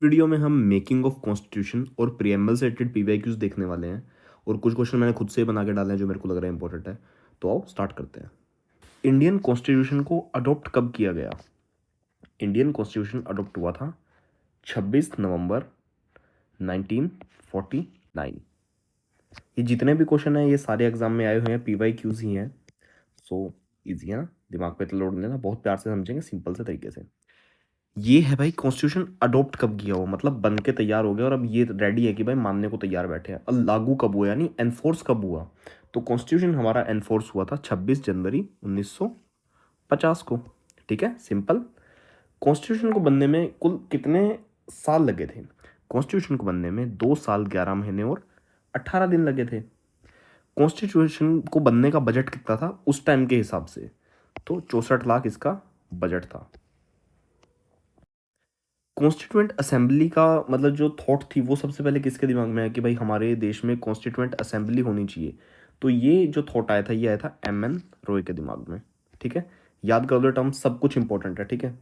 Video में हम making of constitution और प्रीएम्बल से रिलेटेड पीवाईक्यूज देखने वाले हैं और कुछ क्वेश्चन मैंने खुद से बना के डाले हैं जो मेरे को लग रहा है इंपॉर्टेंट है। तो आओ स्टार्ट करते हैं। इंडियन कॉन्स्टिट्यूशन को अडॉप्ट कब किया गया? इंडियन कॉन्स्टिट्यूशन अडॉप्ट हुआ था 26 नवंबर 1949। ये जितने भी क्वेश्चन हैं ये सारे एग्जाम में आए हुए हैं, पीवाईक्यूज ही हैं। सो इजी है ना, दिमाग पे लोड लेना, बहुत प्यार से समझेंगे सिंपल से तरीके से। ये है भाई कॉन्स्टिट्यूशन अडॉप्ट कब किया हो, मतलब बन के तैयार हो गया और अब ये रेडी है कि भाई मानने को तैयार बैठे हैं। अब लागू कब हुआ यानी एनफोर्स कब हुआ? तो कॉन्स्टिट्यूशन हमारा एनफोर्स हुआ था 26 जनवरी 1950 को। ठीक है, सिंपल। कॉन्स्टिट्यूशन को बनने में कुल कितने साल लगे थे? कॉन्स्टिट्यूशन को बनने में 2 साल 11 महीने और 18 दिन लगे थे। कॉन्स्टिट्यूशन को बनने का बजट कितना था उस टाइम के हिसाब से? तो 64 लाख इसका बजट था। कॉन्स्टिट्यूएंट असेंबली का मतलब जो थॉट थी वो सबसे पहले किसके दिमाग में है कि भाई हमारे देश में कॉन्स्टिट्यूएंट असेंबली होनी चाहिए? तो ये जो थॉट आया था ये आया था एम एन रॉय के दिमाग में। ठीक है, याद कर लो टर्म, सब कुछ इंपॉर्टेंट है। ठीक है,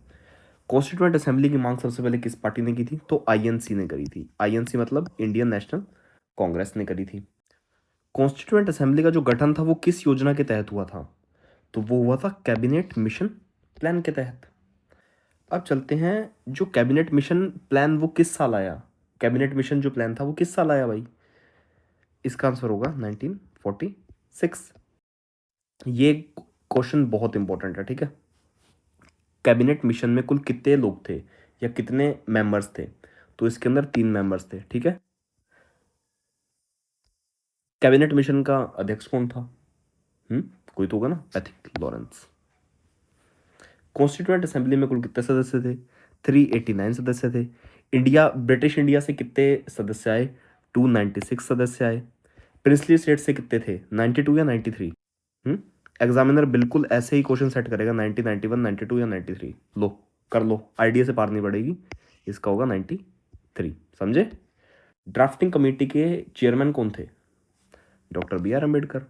कॉन्स्टिट्यूएंट असेंबली की मांग सबसे पहले किस पार्टी ने की थी? तो आईएनसी ने करी थी। आईएनसी मतलब इंडियन नेशनल कांग्रेस ने करी थी। कॉन्स्टिट्यूएंट असेंबली का जो गठन था वो किस योजना के तहत हुआ था? तो वो हुआ था कैबिनेट मिशन प्लान के तहत। अब चलते हैं, जो कैबिनेट मिशन प्लान वो किस साल आया? कैबिनेट मिशन जो प्लान था वो किस साल आया भाई? इसका आंसर होगा 1946। ये क्वेश्चन बहुत इंपॉर्टेंट है। ठीक है, कैबिनेट मिशन में कुल कितने लोग थे या कितने मेंबर्स थे? तो इसके अंदर 3 मेंबर्स थे। ठीक है, कैबिनेट मिशन का अध्यक्ष कौन था? कोई तो होगा ना, पैथिक लॉरेंस। कॉन्स्टिट्यूएंट असेंबली में कुल कितने सदस्य थे? 389 सदस्य थे। इंडिया, ब्रिटिश इंडिया से कितने सदस्य आए? 296 सदस्य आए। प्रिंसली स्टेट से कितने थे? 92 या 93? हम्म एग्जामिनर बिल्कुल ऐसे ही क्वेश्चन सेट करेगा, 90, 91, 92 या 93। लो कर लो, आइडिया से पार नहीं पड़ेगी। इसका होगा 93। समझे? ड्राफ्टिंग कमेटी के चेयरमैन कौन थे? Doctor B R Ambedkar.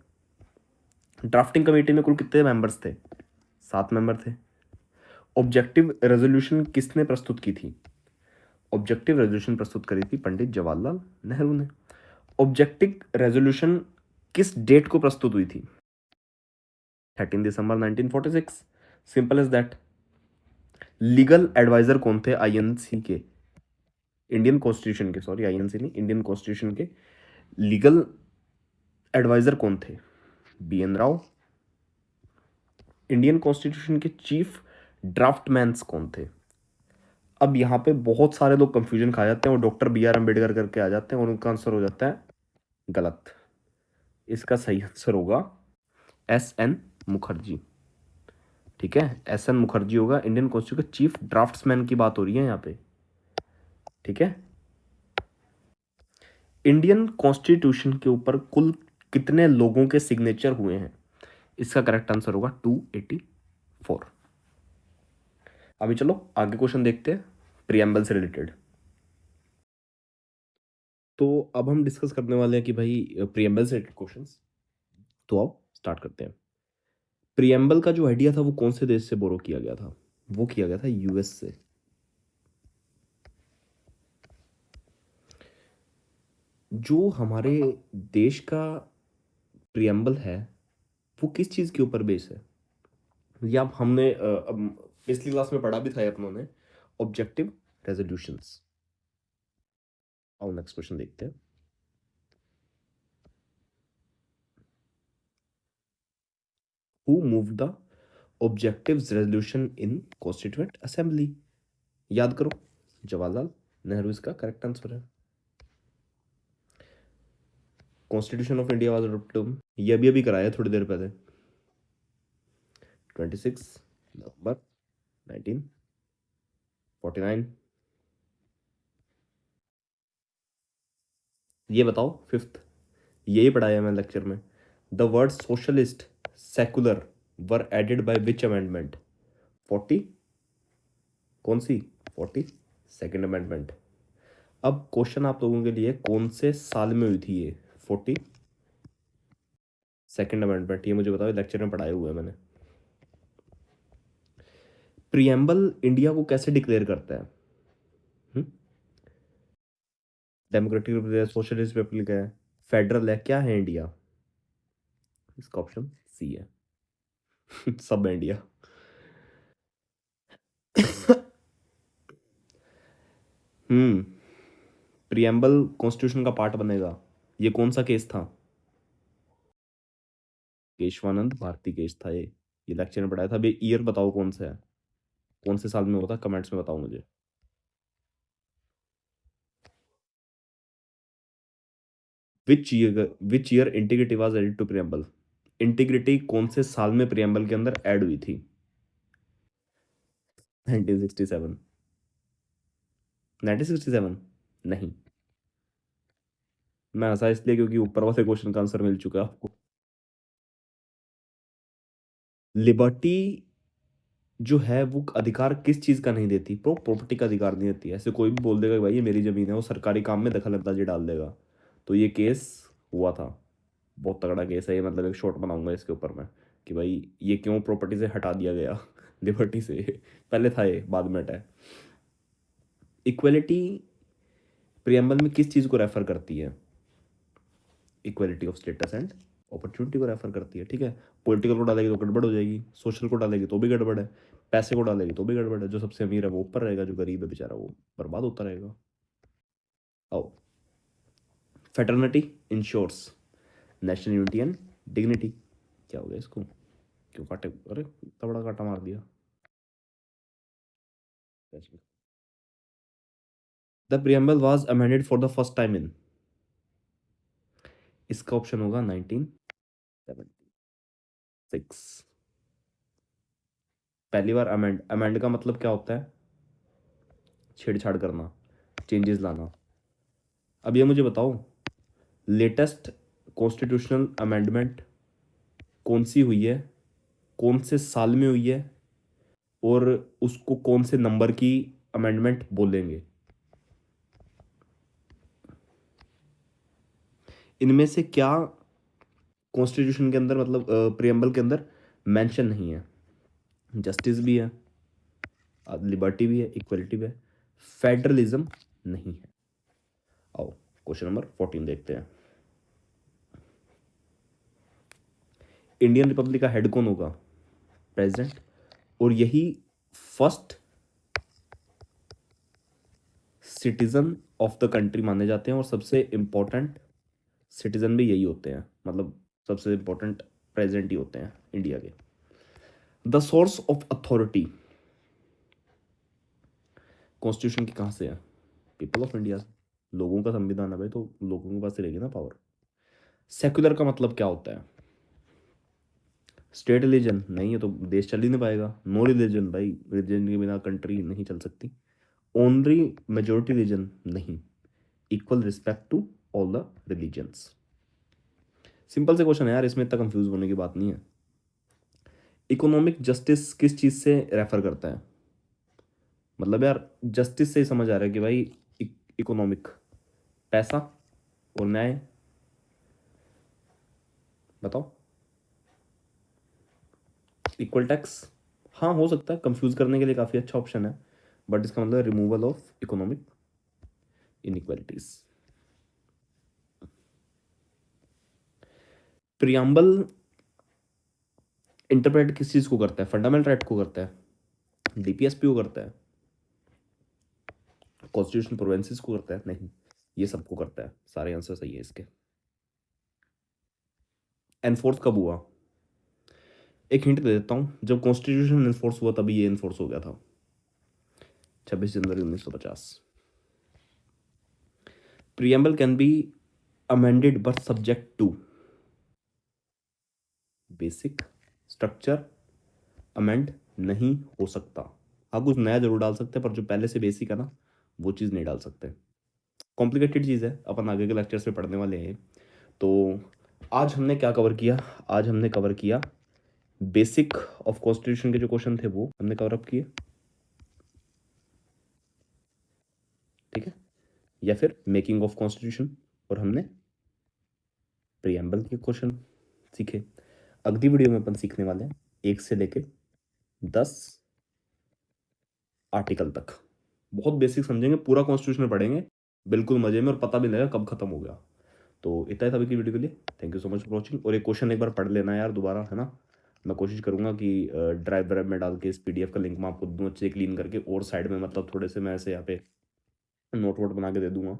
Drafting committee में कुल कितने मेंबर्स थे? 7 मेंबर थे। ऑब्जेक्टिव रेजोल्यूशन किसने प्रस्तुत की थी? ऑब्जेक्टिव रेजोल्यूशन प्रस्तुत करी थी पंडित जवाहरलाल नेहरू ने। ऑब्जेक्टिव रेजोल्यूशन किस डेट को प्रस्तुत हुई थी? 13 दिसंबर 1946। Simple as that. Legal advisor कौन थे आईएनसी के? इंडियन कॉन्स्टिट्यूशन के, सॉरी आईएनसी नहीं, इंडियन कॉन्स्टिट्यूशन के लीगल एडवाइजर कौन थे? B N Rau. Indian constitution के चीफ ड्राफ्टमैन्स कौन थे? अब यहाँ पे बहुत सारे लोग कंफ्यूजन खा जाते हैं और डॉक्टर बी आर अम्बेडकर करके आ जाते हैं और उनका आंसर हो जाता है गलत। इसका सही आंसर होगा एस एन मुखर्जी। ठीक है, एस एन मुखर्जी होगा। इंडियन कॉन्स्टिट्यूशन के चीफ ड्राफ्ट्समैन की बात हो रही है यहाँ पे। ठीक है, इंडियन कॉन्स्टिट्यूशन के ऊपर कुल कितने लोगों के सिग्नेचर हुए हैं? इसका करेक्ट आंसर होगा 284। अभी चलो आगे क्वेश्चन देखते हैं प्रियम्बल से रिलेटेड। तो अब हम डिस्कस करने वाले हैं कि भाई प्रियम्बल से रिलेटेड क्वेश्चंस। तो आओ स्टार्ट करते हैं। प्रियम्बल का जो आइडिया था वो कौन से देश से बोरो किया गया था? वो किया गया था यूएस से। जो हमारे देश का प्रियम्बल है वो किस चीज के ऊपर बेस है? या हमने पिछली क्लास में पढ़ा भी था अपनों ने, ऑब्जेक्टिव रेजोल्यूशंस। आओ नेक्स्ट क्वेश्चन देखते हैं। Who move the objective resolution in constituent assembly? याद करो, जवाहरलाल नेहरू इसका करेक्ट आंसर है। Constitution of India was adopted, ये अभी कराया थोड़ी देर पहले, 26 नवंबर 1949। ये बताओ फिफ्थ, यही पढ़ाया मैं लेक्चर में। The word socialist secular were added by which amendment? 40, कौन सी? 42nd amendment. अब क्वेश्चन आप लोगों के लिए, कौन से साल में हुई थी ये 42nd अमेंडमेंट? ये मुझे बताओ, लेक्चर में पढ़ाए हुए हैं मैंने। प्रियम्बल इंडिया को कैसे डिक्लेयर करता है? डेमोक्रेटिक रिपब्लिक है, सोशलिस्ट रिपब्लिक है, फेडरल है, क्या है इंडिया? इसका ऑप्शन सी है। सब है इंडिया। हम्म। प्रियम्बल कॉन्स्टिट्यूशन का पार्ट बनेगा, ये कौन सा केस था? केशवानंद भारती केस था ये लेक्चर में पढ़ाया था। अभी ईयर बताओ कौन सा है, कौन से साल में होता, कमेंट्स में बताओ मुझे। Which year integrity was added to preamble? Integrity कौन से साल में प्रियम्बल के अंदर ऐड हुई थी? 1967। 1967 नहीं। मैं हंसा इसलिए क्योंकि ऊपर वाले क्वेश्चन का आंसर मिल चुका है आपको। लिबर्टी जो है वो अधिकार किस चीज का नहीं देती? प्रॉपर्टी का अधिकार नहीं देती। ऐसे कोई भी बोल देगा कि भाई ये मेरी जमीन है, वो सरकारी काम में दखल अंदाजी डाल देगा। तो ये केस हुआ था, बहुत तगड़ा केस है ये। मतलब एक शॉर्ट बनाऊंगा इसके ऊपर मैं कि भाई ये क्यों प्रॉपर्टी से हटा दिया गया लिबर्टी से। पहले था ये, बाद में हटा है। इक्वलिटी प्रियम्बल में किस चीज को रेफर करती है? Equality of status and opportunity को रेफर करती है, ठीक है। पॉलिटिकल को डालेगी तो गड़बड़ हो जाएगी, सोशल को डालेगी तो भी गड़बड़ है, पैसे को डालेगी तो भी गड़बड़ है। जो सबसे अमीर है वो ऊपर रहेगा, जो गरीब है बेचारा वो बर्बाद होता रहेगा। आओ। Fraternity ensures national unity and dignity. क्या हो गया इसको, क्यों काटे? अरे इतना बड़ा काटा मार दिया। The preamble was amended for the first time in, इसका ऑप्शन होगा 1976। पहली बार अमेंड, अमेंड का मतलब क्या होता है? छेड़छाड़ करना, चेंजेस लाना। अब ये मुझे बताओ, लेटेस्ट कॉन्स्टिट्यूशनल अमेंडमेंट कौन सी हुई है, कौन से साल में हुई है, और उसको कौन से नंबर की अमेंडमेंट बोलेंगे? इनमें से क्या कॉन्स्टिट्यूशन के अंदर, मतलब प्रियम्बल के अंदर मेंशन नहीं है? जस्टिस भी है, लिबर्टी भी है, इक्वलिटी भी है, फेडरलिज्म नहीं है। आओ क्वेश्चन नंबर 14 देखते हैं। इंडियन रिपब्लिक का हेड कौन होगा? प्रेसिडेंट। और यही first citizen of the country माने जाते हैं, और सबसे इंपॉर्टेंट सिटीजन भी यही होते हैं, मतलब सबसे इंपॉर्टेंट प्रेसिडेंट ही होते हैं इंडिया के। The source of authority constitution की कहाँ से है? People of India. लोगों का संविधान है भाई, तो लोगों के पास ही रहेगी ना पावर। सेक्युलर का मतलब क्या होता है? स्टेट रिलीजन नहीं है तो देश चल ही नहीं पाएगा। नो रिलीजन भाई, रिलीजन के बिना कंट्री नहीं चल सकती। ओनली मेजोरिटी रिलीजन नहीं। Equal respect to all the religions. Simple से क्वेश्चन है यार, इसमें इतना कंफ्यूज होने की बात नहीं है। इकोनॉमिक जस्टिस किस चीज से रेफर करता है? मतलब यार जस्टिस से ही समझ आ रहा है कि भाई इकोनॉमिक, पैसा और न्याय। बताओ। इक्वल टैक्स, हाँ हो सकता है, कंफ्यूज करने के लिए काफ़ी अच्छा ऑप्शन है, बट इसका मतलब removal of economic inequalities. Preamble interpret किस चीज़ को करता है? फंडामेंटल राइट को करता है, डीपीएसपी को करता है, कॉन्स्टिट्यूशन प्रोविंसेस को करता है? नहीं, ये सबको करता है। सारे आंसर सही है इसके। एनफोर्स कब हुआ? एक हिंट दे देता हूँ, जब कॉन्स्टिट्यूशन इन्फोर्स हुआ तभी ये इन्फोर्स हो गया था, 26 जनवरी 1950। Preamble can be amended but subject to basic structure, amend नहीं हो सकता। हाँ कुछ नया जरूर डाल सकते हैं, पर जो पहले से बेसिक है ना, वो चीज़ नहीं डाल सकते। कॉम्प्लिकेटेड चीज़ है, अपन आगे के लेक्चर्स में पढ़ने वाले हैं। तो आज हमने क्या कवर किया? आज हमने कवर किया बेसिक ऑफ कॉन्स्टिट्यूशन के जो क्वेश्चन थे वो हमने कवर अप किए, ठीक है, या फिर मेकिंग ऑफ कॉन्स्टिट्यूशन, और हमने प्रियम्बल के क्वेश्चन सीखे। अगली वीडियो में अपन सीखने वाले हैं 1 से लेके 10 आर्टिकल तक। बहुत बेसिक समझेंगे, पूरा कॉन्स्टिट्यूशन में पढ़ेंगे, बिल्कुल मज़े में, और पता भी नहीं लगा कब खत्म हो गया। तो इतना ही था अभी की वीडियो के लिए। Thank you so much for watching. और ये क्वेश्चन एक बार पढ़ लेना यार दोबारा, है ना। मैं कोशिश करूँगा कि ड्राइव व्राइव में डाल के इस पीडीएफ का लिंक मैं आपको दूँ अच्छे क्लीन करके, और साइड में मतलब थोड़े से मैं ऐसे यहाँ पे नोट वोट बना के दे दूँगा।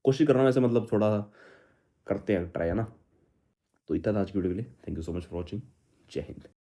कोशिश कर रहा हूँ ऐसे, मतलब थोड़ा करते हैं ट्राई, है ना। तो इतना था आज की वीडियो के लिए। Thank you so much for watching. जय हिंद।